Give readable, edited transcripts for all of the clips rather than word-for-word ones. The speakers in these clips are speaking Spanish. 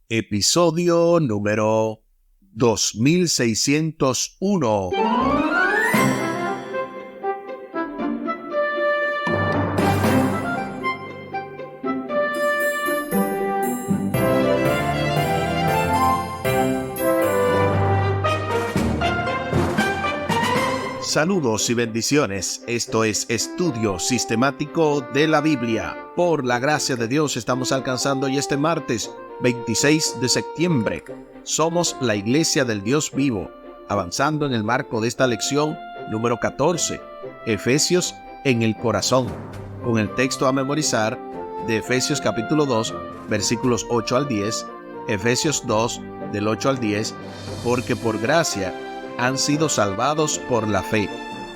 Episodio número 2601. Saludos y bendiciones. Esto es Estudio Sistemático de la Biblia. Por la gracia de Dios estamos alcanzando hoy este martes 26 de septiembre. Somos la Iglesia del Dios vivo, avanzando en el marco de esta lección número 14, Efesios en el corazón, con el texto a memorizar de Efesios capítulo 2, versículos 8 al 10, Efesios 2, del 8 al 10, porque por gracia han sido salvados por la fe,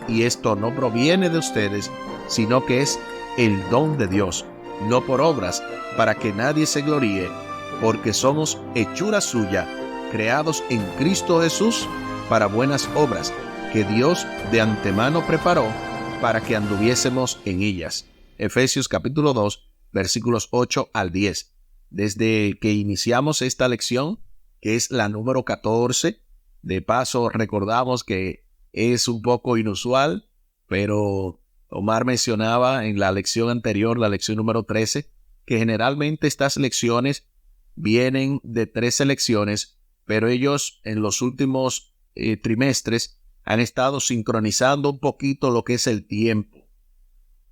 y esto no proviene de ustedes, sino que es el don de Dios, no por obras, para que nadie se gloríe, porque somos hechura suya, creados en Cristo Jesús para buenas obras, que Dios de antemano preparó para que anduviésemos en ellas. Efesios capítulo 2, versículos 8 al 10. Desde que iniciamos esta lección, que es la número 14, de paso recordamos que es un poco inusual, pero Omar mencionaba en la lección anterior, la lección número 13, que generalmente estas lecciones vienen de 13 lecciones, pero ellos en los últimos trimestres han estado sincronizando un poquito lo que es el tiempo,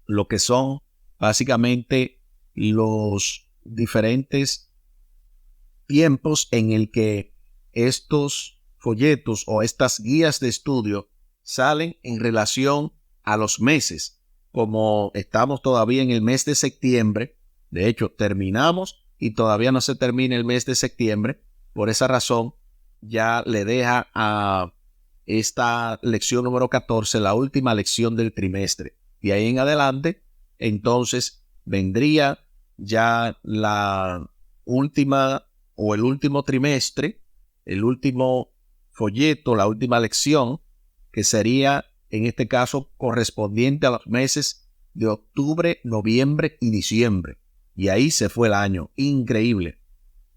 lo que son básicamente los diferentes tiempos en el que estos folletos o estas guías de estudio salen en relación a los meses. Como estamos todavía en el mes de septiembre, de hecho terminamos y todavía no se termina el mes de septiembre, por esa razón ya le deja a esta lección número 14 la última lección del trimestre. Y ahí en adelante, entonces vendría ya la última o el último trimestre, el último folleto, la última lección, que sería en este caso correspondiente a los meses de octubre, noviembre y diciembre. Y ahí se fue el año. Increíble.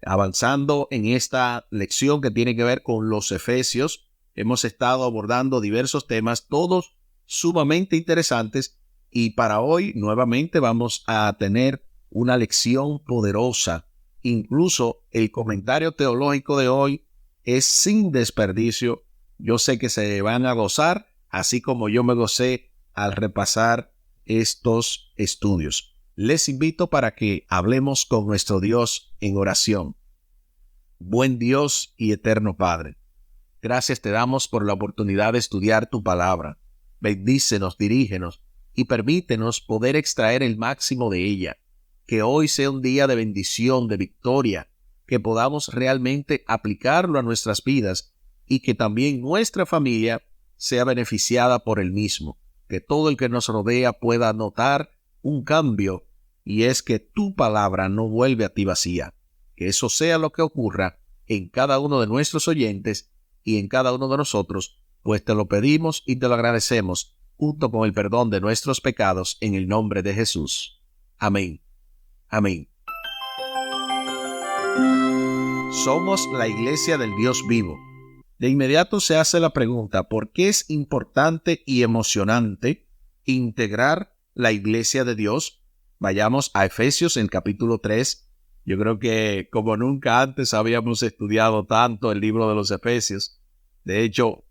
Avanzando en esta lección que tiene que ver con los Efesios, hemos estado abordando diversos temas, todos sumamente interesantes, y para hoy nuevamente vamos a tener una lección poderosa. Incluso el comentario teológico de hoy es sin desperdicio. Yo sé que se van a gozar, así como yo me gocé al repasar estos estudios. Les invito para que hablemos con nuestro Dios en oración. Buen Dios y eterno Padre, gracias te damos por la oportunidad de estudiar tu palabra. Bendícenos, dirígenos y permítenos poder extraer el máximo de ella. Que hoy sea un día de bendición, de victoria, que podamos realmente aplicarlo a nuestras vidas y que también nuestra familia sea beneficiada por el mismo. Que todo el que nos rodea pueda notar un cambio, y es que tu palabra no vuelve a ti vacía. Que eso sea lo que ocurra en cada uno de nuestros oyentes y en cada uno de nosotros, pues te lo pedimos y te lo agradecemos, junto con el perdón de nuestros pecados, en el nombre de Jesús. Amén. Amén. Somos la Iglesia del Dios vivo. De inmediato se hace la pregunta, ¿por qué es importante y emocionante integrar la Iglesia de Dios? Vayamos a Efesios en capítulo 3. Yo creo que como nunca antes habíamos estudiado tanto el libro de los Efesios. De hecho,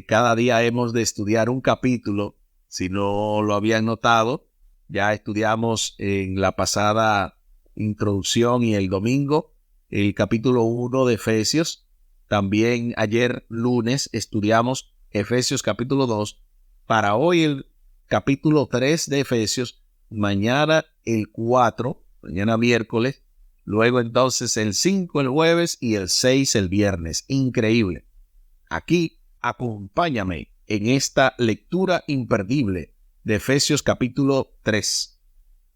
cada día hemos de estudiar un capítulo. Si no lo habían notado, ya estudiamos en la pasada introducción y el domingo el capítulo 1 de Efesios. También ayer lunes estudiamos Efesios capítulo 2. Para hoy el capítulo 3 de Efesios. Mañana el 4, mañana miércoles. Luego entonces el 5 el jueves y el 6 el viernes. Increíble. Aquí acompáñame en esta lectura imperdible de Efesios capítulo 3.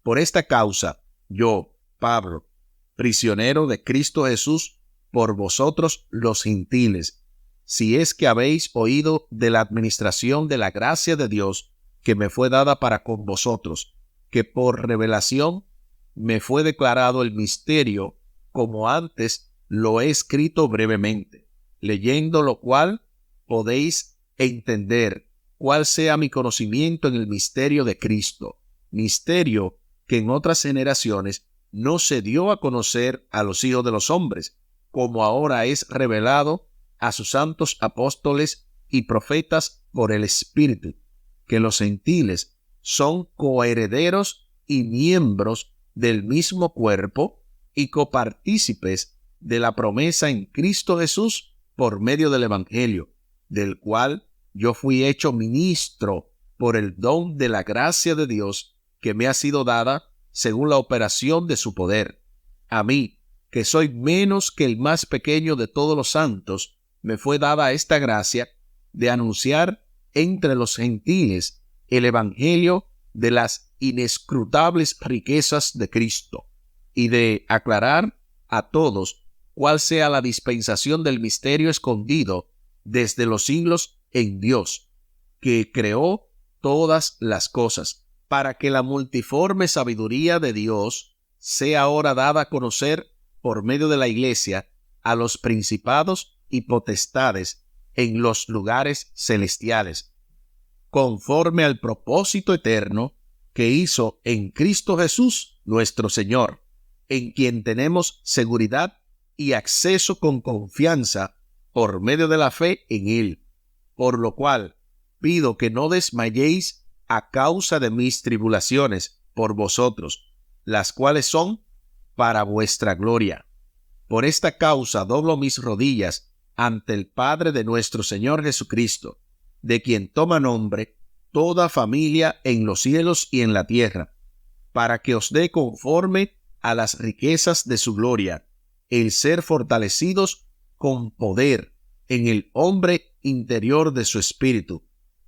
Por esta causa, yo, Pablo, prisionero de Cristo Jesús, por vosotros los gentiles, si es que habéis oído de la administración de la gracia de Dios que me fue dada para con vosotros, que por revelación me fue declarado el misterio, como antes lo he escrito brevemente, leyendo lo cual podéis entender cuál sea mi conocimiento en el misterio de Cristo, misterio que en otras generaciones no se dio a conocer a los hijos de los hombres, como ahora es revelado a sus santos apóstoles y profetas por el Espíritu, que los gentiles son coherederos y miembros del mismo cuerpo y copartícipes de la promesa en Cristo Jesús por medio del Evangelio, del cual yo fui hecho ministro por el don de la gracia de Dios que me ha sido dada según la operación de su poder. A mí, que soy menos que el más pequeño de todos los santos, me fue dada esta gracia de anunciar entre los gentiles el Evangelio de las inescrutables riquezas de Cristo y de aclarar a todos cuál sea la dispensación del misterio escondido desde los siglos en Dios, que creó todas las cosas, para que la multiforme sabiduría de Dios sea ahora dada a conocer por medio de la Iglesia a los principados y potestades en los lugares celestiales, conforme al propósito eterno que hizo en Cristo Jesús nuestro Señor, en quien tenemos seguridad y acceso con confianza por medio de la fe en Él, por lo cual pido que no desmayéis a causa de mis tribulaciones por vosotros, las cuales son para vuestra gloria. Por esta causa doblo mis rodillas ante el Padre de nuestro Señor Jesucristo, de quien toma nombre toda familia en los cielos y en la tierra, para que os dé conforme a las riquezas de su gloria, el ser fortalecidos con poder en el hombre interior de su espíritu,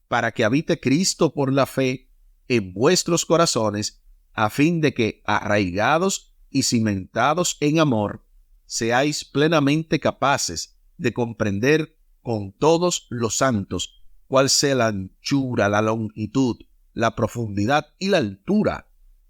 para que habite Cristo por la fe en vuestros corazones, a fin de que, arraigados y cimentados en amor, seáis plenamente capaces de comprender con todos los santos cuál sea la anchura, la longitud, la profundidad y la altura,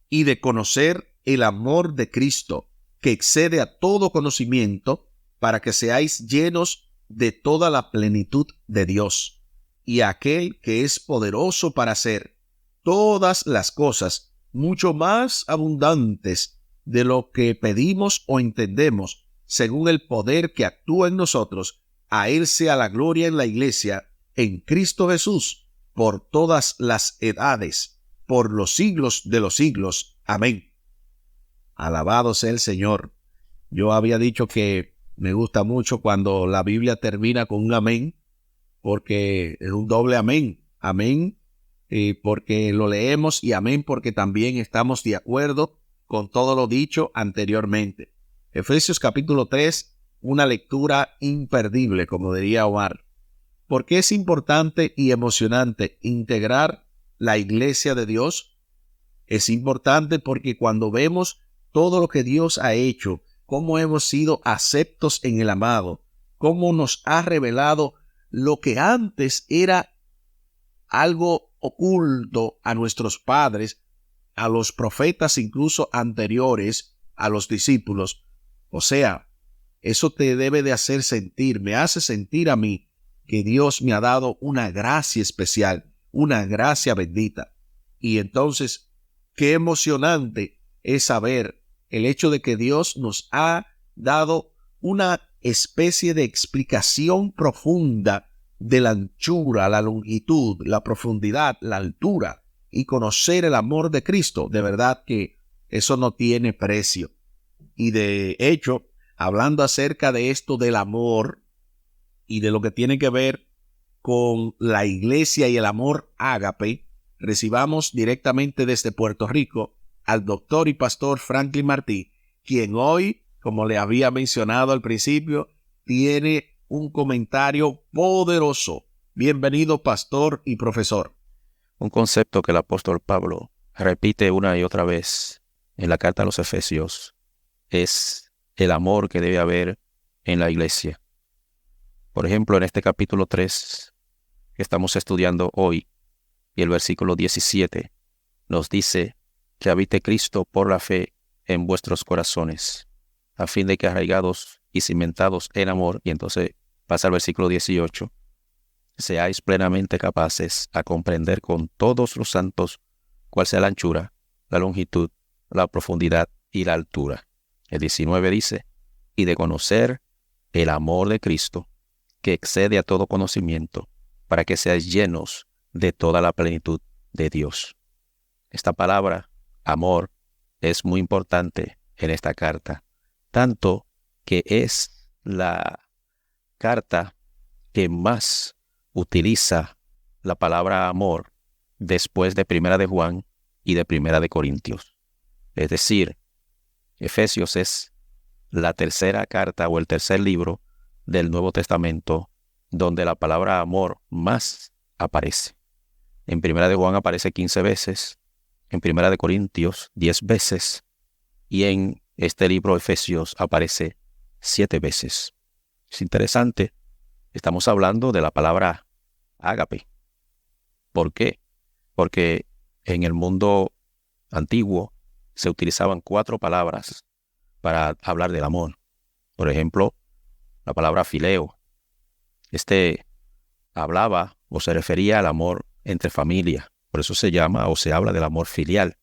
y de conocer el amor de Cristo, que excede a todo conocimiento, para que seáis llenos de toda la plenitud de Dios. Y aquel que es poderoso para hacer todas las cosas mucho más abundantes de lo que pedimos o entendemos, según el poder que actúa en nosotros, a Él sea la gloria en la Iglesia, en Cristo Jesús, por todas las edades, por los siglos de los siglos. Amén. Alabado sea el Señor. Yo había dicho que me gusta mucho cuando la Biblia termina con un amén, porque es un doble amén. Amén, porque lo leemos, y amén porque también estamos de acuerdo con todo lo dicho anteriormente. Efesios capítulo 3, una lectura imperdible, como diría Omar. ¿Por qué es importante y emocionante integrar la Iglesia de Dios? Es importante porque cuando vemos todo lo que Dios ha hecho, cómo hemos sido aceptos en el amado, cómo nos ha revelado lo que antes era algo oculto a nuestros padres, a los profetas incluso anteriores, a los discípulos. O sea, eso te debe de hacer sentir, me hace sentir a mí que Dios me ha dado una gracia especial, una gracia bendita. Y entonces, qué emocionante es saber el hecho de que Dios nos ha dado una especie de explicación profunda de la anchura, la longitud, la profundidad, la altura, y conocer el amor de Cristo. De verdad que eso no tiene precio. Y de hecho, hablando acerca de esto del amor y de lo que tiene que ver con la iglesia y el amor ágape, recibamos directamente desde Puerto Rico al doctor y pastor Franklin Martí, quien hoy, como le había mencionado al principio, tiene un comentario poderoso. Bienvenido, pastor y profesor. Un concepto que el apóstol Pablo repite una y otra vez en la carta a los Efesios es el amor que debe haber en la iglesia. Por ejemplo, en este capítulo 3 que estamos estudiando hoy, y el versículo 17 nos dice que habite Cristo por la fe en vuestros corazones, a fin de que arraigados y cimentados en amor. Y entonces pasa al versículo 18. Seáis plenamente capaces a comprender con todos los santos cuál sea la anchura, la longitud, la profundidad y la altura. El 19 dice, y de conocer el amor de Cristo, que excede a todo conocimiento, para que seáis llenos de toda la plenitud de Dios. Esta palabra, amor, es muy importante en esta carta, tanto que es la carta que más utiliza la palabra amor después de Primera de Juan y de Primera de Corintios. Es decir, Efesios es la tercera carta o el tercer libro del Nuevo Testamento donde la palabra amor más aparece. En Primera de Juan aparece 15 veces, en Primera de Corintios 10 veces y en este libro Efesios aparece 7 veces. Es interesante, estamos hablando de la palabra ágape. ¿Por qué? Porque en el mundo antiguo se utilizaban 4 palabras para hablar del amor. Por ejemplo, la palabra fileo. Este hablaba o se refería al amor entre familia. Por eso se llama o se habla del amor filial.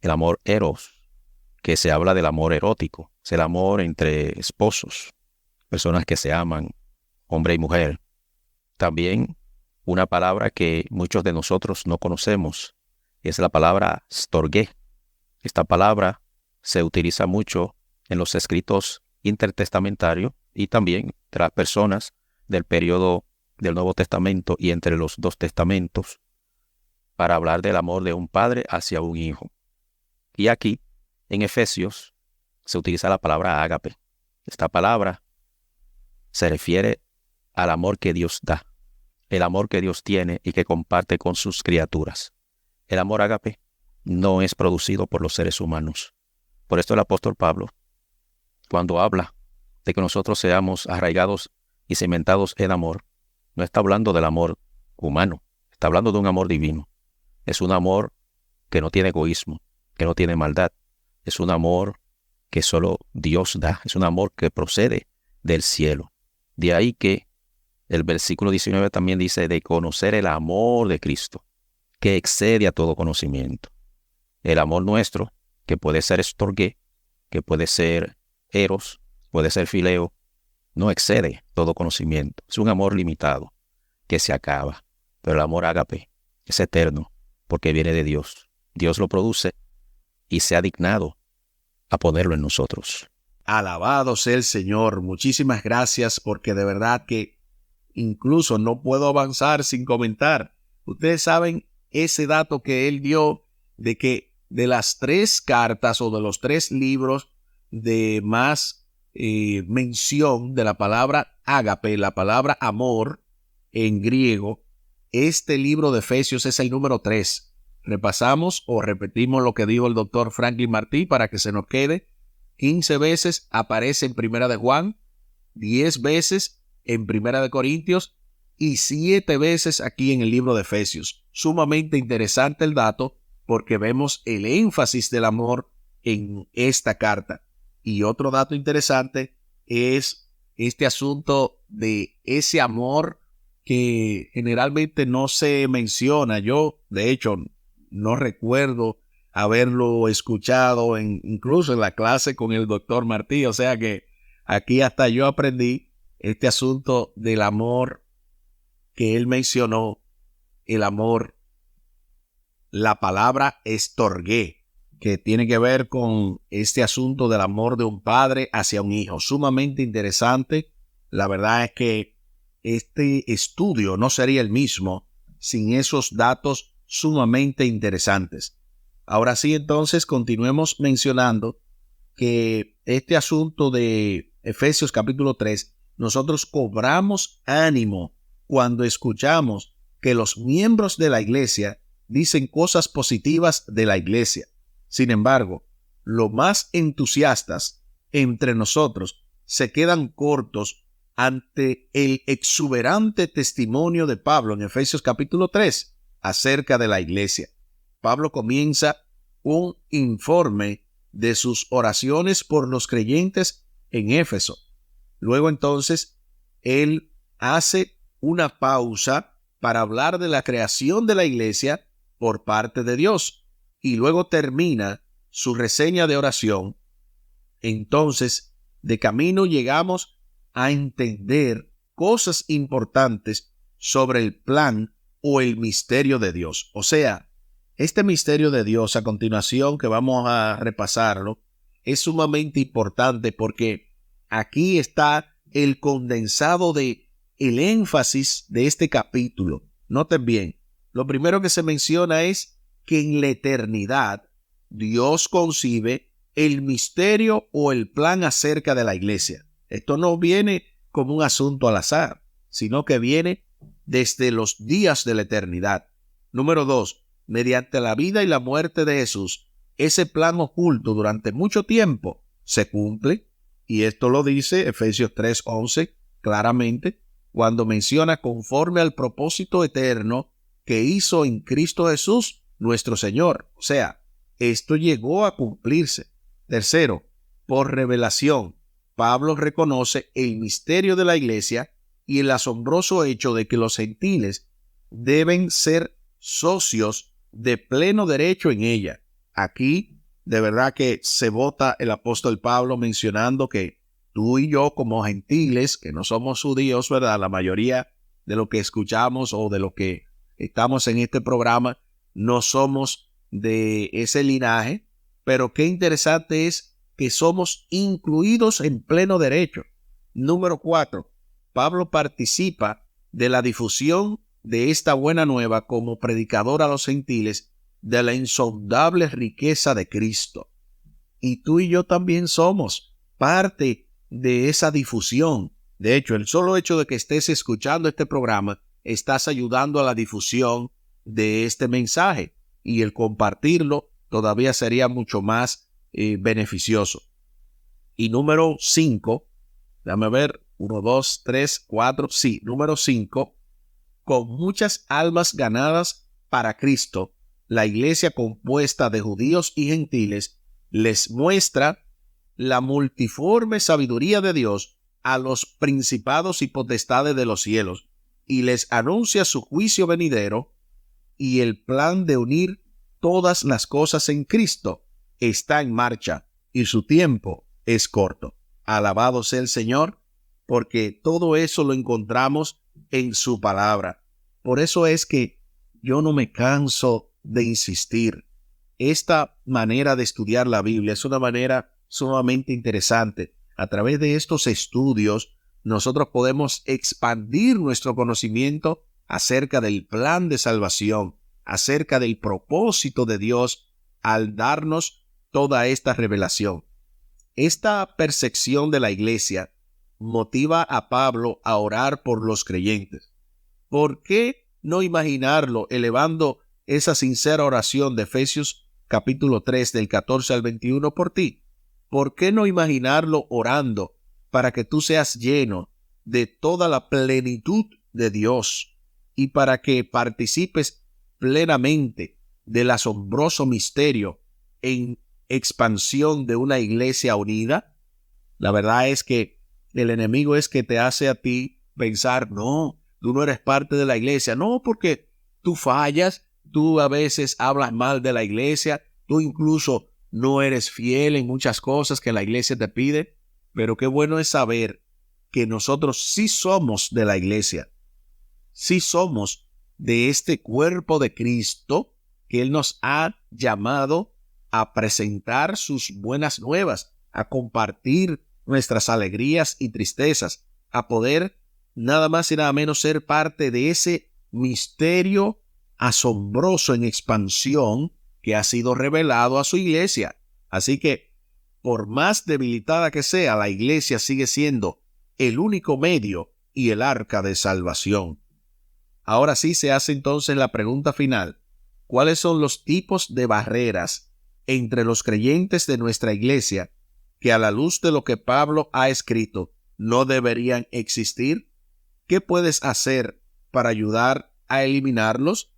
El amor eros, que se habla del amor erótico. Es el amor entre esposos, personas que se aman, hombre y mujer. También una palabra que muchos de nosotros no conocemos es la palabra storge. Esta palabra se utiliza mucho en los escritos intertestamentarios y también entre las personas del periodo del Nuevo Testamento y entre los dos testamentos para hablar del amor de un padre hacia un hijo. Y aquí, en Efesios, se utiliza la palabra ágape. Esta palabra se refiere al amor que Dios da, el amor que Dios tiene y que comparte con sus criaturas. El amor ágape no es producido por los seres humanos. Por esto el apóstol Pablo, cuando habla de que nosotros seamos arraigados y cimentados en amor, no está hablando del amor humano, está hablando de un amor divino. Es un amor que no tiene egoísmo, que no tiene maldad. Es un amor que solo Dios da, es un amor que procede del cielo. De ahí que el versículo 19 también dice de conocer el amor de Cristo, que excede a todo conocimiento. El amor nuestro, que puede ser storge, que puede ser eros, puede ser fileo, no excede todo conocimiento. Es un amor limitado, que se acaba. Pero el amor ágape es eterno, porque viene de Dios. Dios lo produce y se ha dignado a ponerlo en nosotros. Alabado sea el Señor. Muchísimas gracias, porque de verdad que incluso no puedo avanzar sin comentar. Ustedes saben ese dato que él dio de que de las 3 cartas o de los 3 libros de más mención de la palabra ágape, la palabra amor en griego, este libro de Efesios es el número 3. Repasamos o repetimos lo que dijo el doctor Franklin Martí para que se nos quede. 15 veces aparece en Primera de Juan, 10 veces en Primera de Corintios y 7 veces aquí en el libro de Efesios. Sumamente interesante el dato porque vemos el énfasis del amor en esta carta. Y otro dato interesante es este asunto de ese amor que generalmente no se menciona. Yo, de hecho, no recuerdo haberlo escuchado incluso en la clase con el doctor Martí. O sea que aquí hasta yo aprendí este asunto del amor que él mencionó, el amor, la palabra storge, que tiene que ver con este asunto del amor de un padre hacia un hijo. Sumamente interesante. La verdad es que este estudio no sería el mismo sin esos datos sumamente interesantes. Ahora sí, entonces, continuemos mencionando que este asunto de Efesios capítulo 3, nosotros cobramos ánimo cuando escuchamos que los miembros de la iglesia dicen cosas positivas de la iglesia. Sin embargo, los más entusiastas entre nosotros se quedan cortos ante el exuberante testimonio de Pablo en Efesios capítulo 3 acerca de la iglesia. Pablo comienza un informe de sus oraciones por los creyentes en Éfeso. Luego entonces, él hace una pausa para hablar de la creación de la iglesia por parte de Dios y luego termina su reseña de oración. Entonces, de camino llegamos a entender cosas importantes sobre el plan o el misterio de Dios. O sea, este misterio de Dios, a continuación que vamos a repasarlo, es sumamente importante porque aquí está el condensado de el énfasis de este capítulo. Noten bien, lo primero que se menciona es que en la eternidad Dios concibe el misterio o el plan acerca de la iglesia. Esto no viene como un asunto al azar, sino que viene desde los días de la eternidad. Número 2. Mediante la vida y la muerte de Jesús, ese plan oculto durante mucho tiempo se cumple, y esto lo dice Efesios 3:11 claramente, cuando menciona conforme al propósito eterno que hizo en Cristo Jesús nuestro Señor. O sea, esto llegó a cumplirse. Tercero, por revelación, Pablo reconoce el misterio de la iglesia y el asombroso hecho de que los gentiles deben ser socios de pleno derecho en ella. Aquí, de verdad que se bota el apóstol Pablo mencionando que tú y yo como gentiles, que no somos judíos, ¿verdad? La mayoría de lo que escuchamos o de lo que estamos en este programa, no somos de ese linaje, pero qué interesante es que somos incluidos en pleno derecho. Número 4. Pablo participa de la difusión de esta buena nueva como predicador a los gentiles de la insondable riqueza de Cristo. Y tú y yo también somos parte de esa difusión. De hecho, el solo hecho de que estés escuchando este programa, estás ayudando a la difusión de este mensaje, y el compartirlo todavía sería mucho más beneficioso. Y número 5, déjame ver, 1, 2, 3, 4, sí, número 5, con muchas almas ganadas para Cristo, la iglesia compuesta de judíos y gentiles les muestra la multiforme sabiduría de Dios a los principados y potestades de los cielos, y les anuncia su juicio venidero y el plan de unir todas las cosas en Cristo está en marcha y su tiempo es corto. Alabado sea el Señor, porque todo eso lo encontramos en su palabra. Por eso es que yo no me canso de insistir. Esta manera de estudiar la Biblia es una manera sumamente interesante. A través de estos estudios, nosotros podemos expandir nuestro conocimiento acerca del plan de salvación, acerca del propósito de Dios al darnos toda esta revelación. Esta percepción de la iglesia motiva a Pablo a orar por los creyentes. ¿Por qué no imaginarlo elevando esa sincera oración de Efesios capítulo 3 del 14 al 21 por ti? ¿Por qué no imaginarlo orando para que tú seas lleno de toda la plenitud de Dios y para que participes plenamente del asombroso misterio en expansión de una iglesia unida? La verdad es que el enemigo es que te hace a ti pensar, no, tú no eres parte de la iglesia. No, porque tú fallas, tú a veces hablas mal de la iglesia, tú incluso no eres fiel en muchas cosas que la iglesia te pide. Pero qué bueno es saber que nosotros sí somos de la iglesia, sí somos de este cuerpo de Cristo que Él nos ha llamado a presentar sus buenas nuevas, a compartir nuestras alegrías y tristezas, a poder nada más y nada menos ser parte de ese misterio asombroso en expansión que ha sido revelado a su iglesia. Así que, por más debilitada que sea, la iglesia sigue siendo el único medio y el arca de salvación. Ahora sí se hace entonces la pregunta final. ¿Cuáles son los tipos de barreras entre los creyentes de nuestra iglesia que a la luz de lo que Pablo ha escrito no deberían existir? ¿Qué puedes hacer para ayudar a eliminarlos?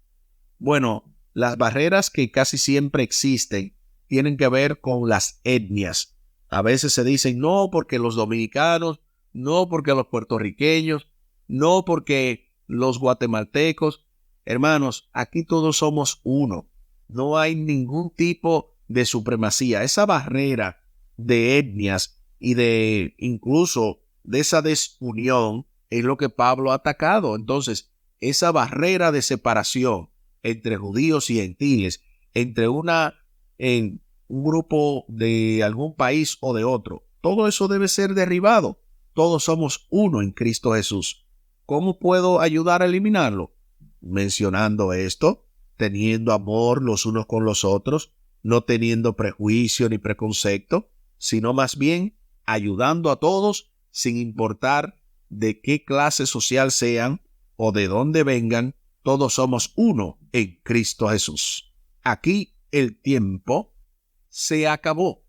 Bueno, las barreras que casi siempre existen tienen que ver con las etnias. A veces se dicen, no, porque los dominicanos no porque los puertorriqueños, no porque los guatemaltecos. Hermanos, aquí todos somos uno. No hay ningún tipo de supremacía. Esa barrera de etnias y de incluso de esa desunión es lo que Pablo ha atacado. Entonces, esa barrera de separación entre judíos y gentiles, entre en un grupo de algún país o de otro, todo eso debe ser derribado. Todos somos uno en Cristo Jesús. ¿Cómo puedo ayudar a eliminarlo? Mencionando esto, teniendo amor los unos con los otros, no teniendo prejuicio ni preconcepto, sino más bien ayudando a todos sin importar de qué clase social sean o de dónde vengan, todos somos uno en Cristo Jesús. Aquí el tiempo se acabó.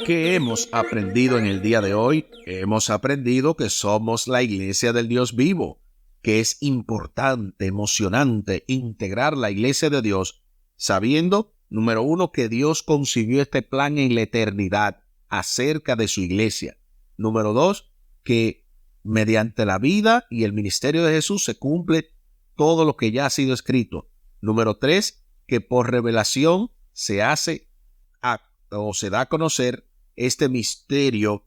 ¿Qué hemos aprendido en el día de hoy? Hemos aprendido que somos la iglesia del Dios vivo, que es importante, emocionante integrar la iglesia de Dios, sabiendo, número uno, que Dios concibió este plan en la eternidad acerca de su iglesia. Número dos, que mediante la vida y el ministerio de Jesús se cumple todo lo que ya ha sido escrito. Número tres, que por revelación se hace o se da a conocer este misterio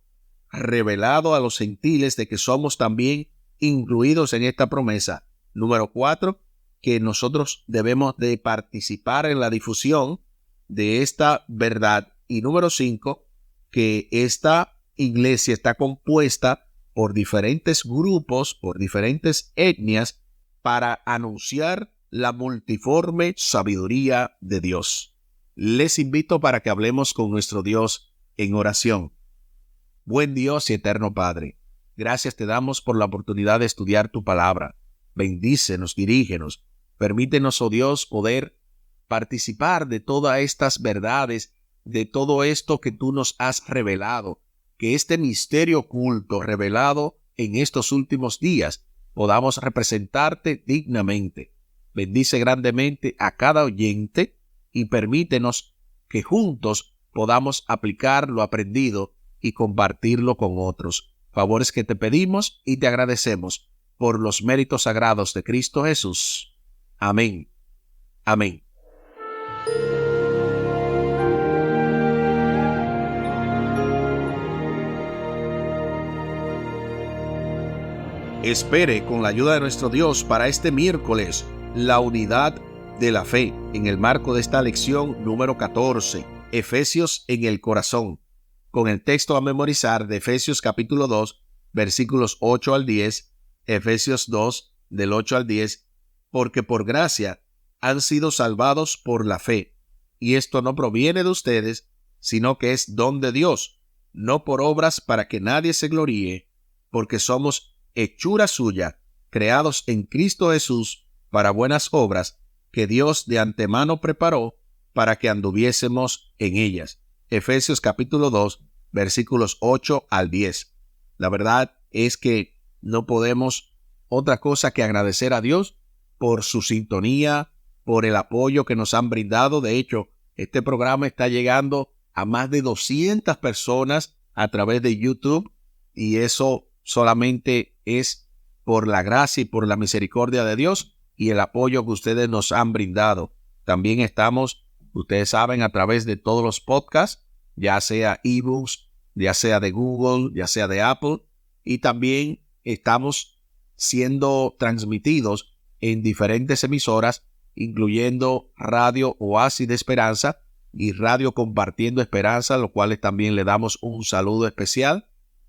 revelado a los gentiles de que somos también incluidos en esta promesa. Número 4, que nosotros debemos de participar en la difusión de esta verdad. Y número 5, que esta iglesia está compuesta por diferentes grupos, por diferentes etnias, para anunciar la multiforme sabiduría de Dios. Les invito para que hablemos con nuestro Dios en oración. Buen Dios y eterno Padre, gracias te damos por la oportunidad de estudiar tu palabra. Bendícenos, dirígenos. Permítenos, oh Dios, poder participar de todas estas verdades, de todo esto que tú nos has revelado, que este misterio oculto revelado en estos últimos días podamos representarte dignamente. Bendice grandemente a cada oyente y permítenos que juntos podamos aplicar lo aprendido y compartirlo con otros. Favores que te pedimos y te agradecemos por los méritos sagrados de Cristo Jesús. Amén. Amén. Espere con la ayuda de nuestro Dios para este miércoles la unidad de la fe en el marco de esta lección número 14, Efesios en el corazón, con el texto a memorizar de Efesios capítulo 2, versículos 8 al 10, Efesios 2, del 8 al 10, porque por gracia han sido salvados por la fe, y esto no proviene de ustedes, sino que es don de Dios, no por obras para que nadie se gloríe, porque somos hechura suya, creados en Cristo Jesús para buenas obras, que Dios de antemano preparó para que anduviésemos en ellas. Efesios capítulo 2, versículos 8 al 10. La verdad es que no podemos otra cosa que agradecer a Dios por su sintonía, por el apoyo que nos han brindado. De hecho, este programa está llegando a más de 200 personas a través de YouTube, y eso solamente es por la gracia y por la misericordia de Dios y el apoyo que ustedes nos han brindado. También estamos, ustedes saben, a través de todos los podcasts, ya sea ebooks, ya sea de Google, ya sea de Apple, y también estamos siendo transmitidos en diferentes emisoras, incluyendo Radio Oasis de Esperanza y Radio Compartiendo Esperanza, a los cuales también le damos un saludo especial.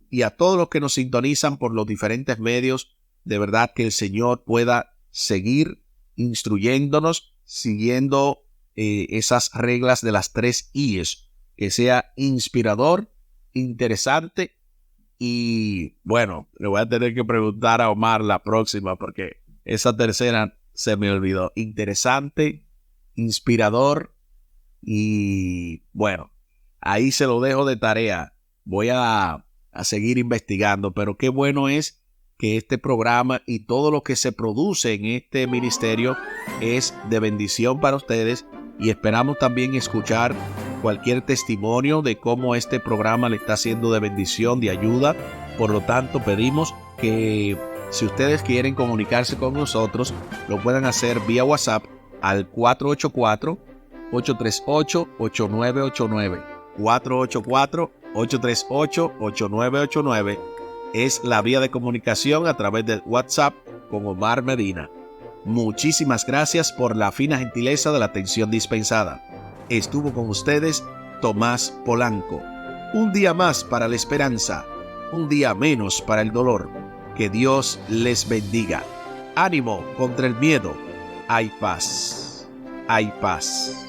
Y a todos los que nos sintonizan por los diferentes medios, de verdad que el Señor pueda seguir instruyéndonos, siguiendo esas reglas de las 3 I's, que sea inspirador, interesante y, bueno, le voy a tener que preguntar a Omar la próxima porque esa tercera se me olvidó. Interesante, inspirador y, bueno, ahí se lo dejo de tarea. Voy a seguir investigando, pero qué bueno es que este programa y todo lo que se produce en este ministerio es de bendición para ustedes, y esperamos también escuchar cualquier testimonio de cómo este programa le está siendo de bendición, de ayuda. Por lo tanto, pedimos que si ustedes quieren comunicarse con nosotros, lo puedan hacer vía WhatsApp al 484-838-8989. 484-838-8989 es la vía de comunicación a través del WhatsApp con Omar Medina. Muchísimas gracias por la fina gentileza de la atención dispensada. Estuvo con ustedes Tomás Polanco. Un día más para la esperanza, un día menos para el dolor. Que Dios les bendiga. Ánimo contra el miedo. Hay paz. Hay paz.